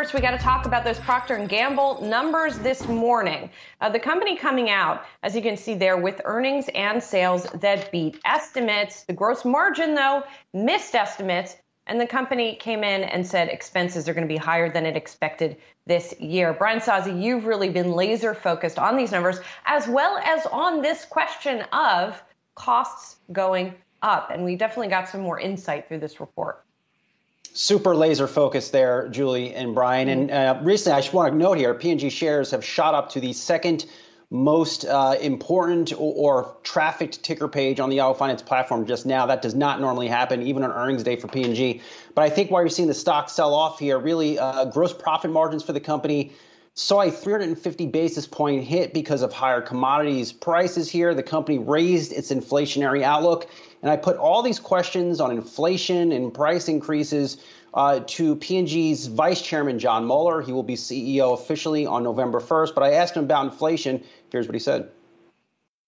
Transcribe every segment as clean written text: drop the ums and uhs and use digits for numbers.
first, we got to talk about those Procter and Gamble numbers this morning. The company coming out, as you can see there, with earnings and sales that beat estimates. The gross margin, though, missed estimates. And the company came in and said expenses are going to be higher than it expected this year. Brian Sozzi, you've really been laser focused on these numbers, as well as on this question of costs going up. And we definitely got some more insight through this report. Super laser focused there, Julie and Brian. And recently, I just want to note here, P&G shares have shot up to the second most important or trafficked ticker page on the Yahoo Finance platform just now. That does not normally happen, even on earnings day for P&G. But I think why you're seeing the stock sell off here, really gross profit margins for the company saw a 350 basis point hit because of higher commodities prices here. The company raised its inflationary outlook. And I put all these questions on inflation and price increases to P&G's Vice Chairman, John Mueller. He will be CEO officially on November 1st. But I asked him about inflation. Here's what he said.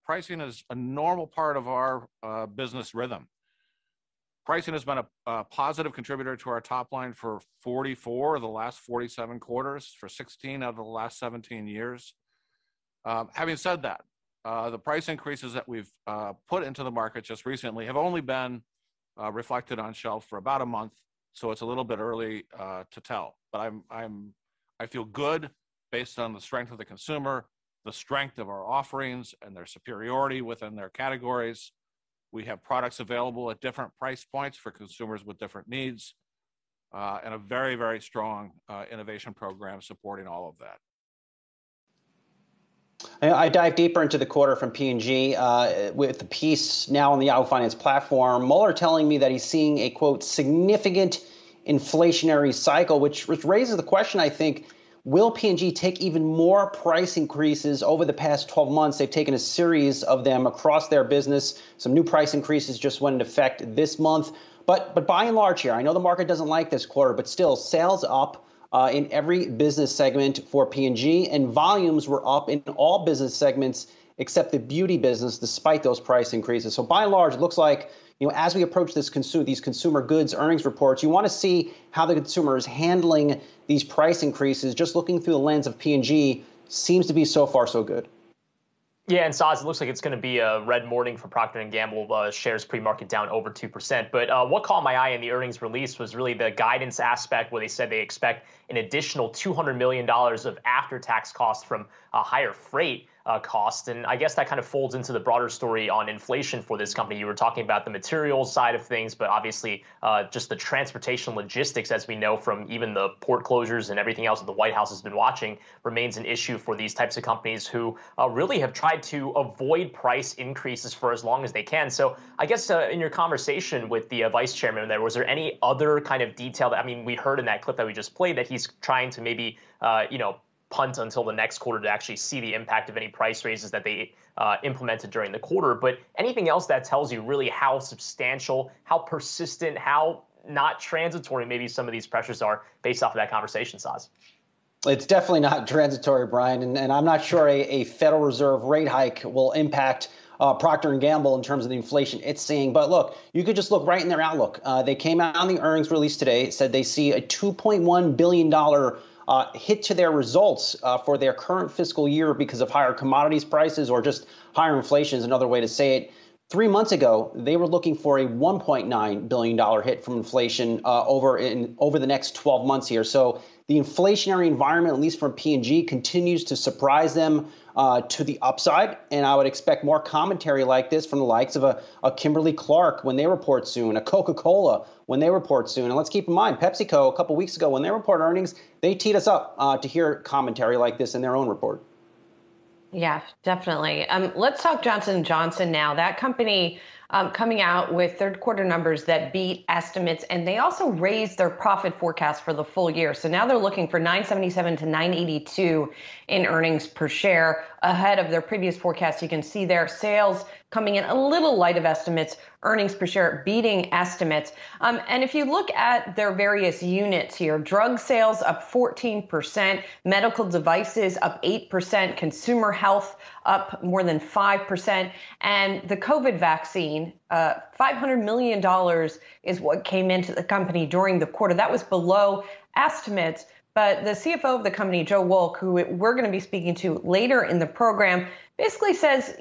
Pricing is a normal part of our business rhythm. Pricing has been a positive contributor to our top line for 44 of the last 47 quarters, for 16 out of the last 17 years. Having said that, the price increases that we've put into the market just recently have only been reflected on shelf for about a month, so it's a little bit early to tell. But I feel good based on the strength of the consumer, the strength of our offerings, and their superiority within their categories. We have products available at different price points for consumers with different needs, and a very, very strong innovation program supporting all of that. I dive deeper into the quarter from P&G with the piece now on the Yahoo Finance platform. Mueller telling me that he's seeing a, quote, significant inflationary cycle, which raises the question, I think, will P&G take even more price increases over the past 12 months? They've taken a series of them across their business. Some new price increases just went into effect this month. But by and large here, I know the market doesn't like this quarter, but still sales up in every business segment for P&G, and volumes were up in all business segments except the beauty business, despite those price increases. So by and large, it looks like, as we approach these consumer goods earnings reports, you want to see how the consumer is handling these price increases. Just looking through the lens of P&G seems to be so far so good. Yeah, and Saz, it looks like it's going to be a red morning for Procter and Gamble. Shares pre-market down over 2%. But what caught my eye in the earnings release was really the guidance aspect, where they said they expect an additional $200 million of after-tax costs from higher freight cost. And I guess that kind of folds into the broader story on inflation for this company. You were talking about the materials side of things, but obviously just the transportation logistics, as we know from even the port closures and everything else that the White House has been watching, remains an issue for these types of companies who really have tried to avoid price increases for as long as they can. So I guess in your conversation with the vice chairman there, was there any other kind of detail that, we heard in that clip that we just played that he's trying to maybe, punt until the next quarter to actually see the impact of any price raises that they implemented during the quarter. But anything else that tells you really how substantial, how persistent, how not transitory maybe some of these pressures are based off of that conversation, Saz? It's definitely not transitory, Brian, and I'm not sure a Federal Reserve rate hike will impact Procter & Gamble in terms of the inflation it's seeing. But look, you could just look right in their outlook. They came out on the earnings release today, said they see a $2.1 billion hit to their results for their current fiscal year because of higher commodities prices, or just higher inflation is another way to say it. 3 months ago, they were looking for a $1.9 billion hit from inflation over the next 12 months here. So the inflationary environment, at least from P&G, continues to surprise them to the upside. And I would expect more commentary like this from the likes of a Kimberly-Clark when they report soon, a Coca-Cola when they report soon. And let's keep in mind, PepsiCo a couple weeks ago when they report earnings, they teed us up to hear commentary like this in their own report. Yeah, definitely. Let's talk Johnson&Johnson now. That company coming out with third quarter numbers that beat estimates, and they also raised their profit forecast for the full year. So now they're looking for $9.77 to $9.82 in earnings per share, ahead of their previous forecast. You can see their sales coming in a little light of estimates, earnings per share beating estimates. And if you look at their various units here, drug sales up 14%, medical devices up 8%, consumer health up more than 5%, and the COVID vaccine, $500 million is what came into the company during the quarter. That was below estimates, But the CFO of the company, Joe Wolk, who we're going to be speaking to later in the program, basically says,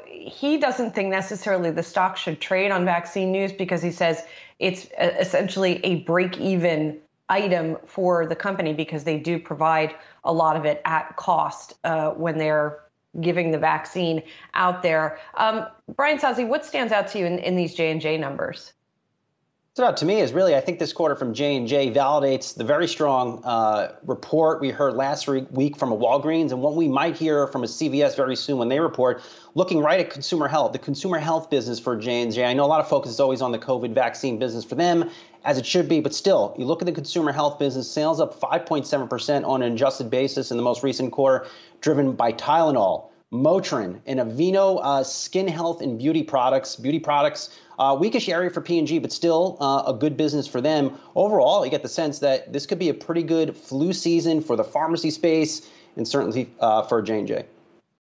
he doesn't think necessarily the stock should trade on vaccine news because he says it's essentially a break-even item for the company because they do provide a lot of it at cost when they're giving the vaccine out there. Brian Sozzi, what stands out to you in these J&J numbers? Stood out to me is really, I think this quarter from J&J validates the very strong report we heard last week from a Walgreens and what we might hear from a CVS very soon when they report, looking right at consumer health, the consumer health business for J&J. I know a lot of focus is always on the COVID vaccine business for them, as it should be, but still, you look at the consumer health business, sales up 5.7% on an adjusted basis in the most recent quarter, driven by Tylenol, Motrin, and Aveeno skin health and beauty products. Weakish area for P&G, but still a good business for them. Overall, you get the sense that this could be a pretty good flu season for the pharmacy space and certainly for J&J.